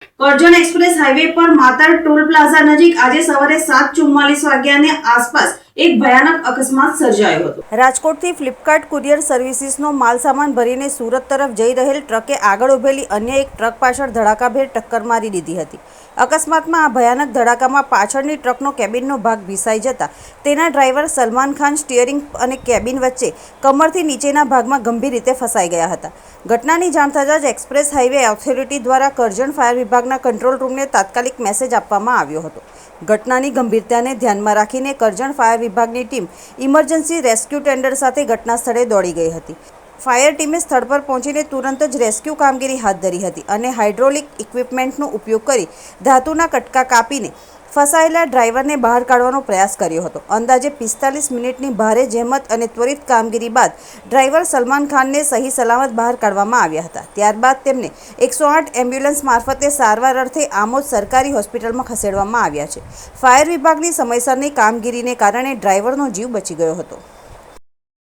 Karjan express highway પર માતર toll plaza નજીક આજે સવારે 7:44 વાગ્યાની આસપાસ એક ભયાનક અકસ્માત સર્જાયો હતો। રાજકોટથી ફ્લિપકાર્ટ કુરિયર સર્વિસીસનો માલસામાન ભરીને સુરત તરફ જઈ રહેલ ટ્રકે આગળ ઉભેલી અન્ય એક ટ્રક પાછળ ધડાકાભેર ટક્કર મારી દીધી હતી। અકસ્માતમાં આ ભયાનક ધડાકામાં પાછળની ટ્રકનો કેબિનનો ભાગ ભીસાઈ જતા તેના ડ્રાઈવર સલમાન ખાન સ્ટીયરિંગ અને કેબિન વચ્ચે કમરથી નીચેના ભાગમાં ગંભીર રીતે ફસાઈ ગયા હતા। ઘટનાની જાણ થતાં જ એક્સપ્રેસ હાઈવે ઓથોરિટી દ્વારા કરજણ ફાયર વિભાગના કંટ્રોલ રૂમને તાત્કાલિક મેસેજ આપવામાં આવ્યો હતો। ઘટનાની ગંભીરતાને ધ્યાનમાં રાખીને કરજણ ફાયર વિભાગની ટીમ ઇમરજન્સી રેસ્ક્યુ ટેન્ડર સાથે ઘટના સ્થળે દોડી ગઈ હતી। ફાયર ટીમે સ્થળ પર પહોંચીને તુરંત જ રેસ્ક્યુ કામગીરી હાથ ધરી હતી અને હાઇડ્રોલિક ઇક્વિપમેન્ટનો ઉપયોગ કરી ધાતુના કટકા કાપીને ફસાયેલા ડ્રાઈવરને બહાર કાઢવાનો પ્રયાસ કર્યો હતો। અંદાજે 45 મિનિટની ભારે જહેમત અને ત્વરિત કામગીરી બાદ ડ્રાઈવર સલમાન ખાનને સહી સલામત બહાર કાઢવામાં આવ્યા હતા। ત્યારબાદ તેમને 108 એમ્બ્યુલન્સ મારફતે સારવાર અર્થે આમોદ સરકારી હોસ્પિટલમાં ખસેડવામાં આવ્યા છે। ફાયર વિભાગની સમયસરની કામગીરીને કારણે ડ્રાઈવરનો જીવ બચી ગયો હતો।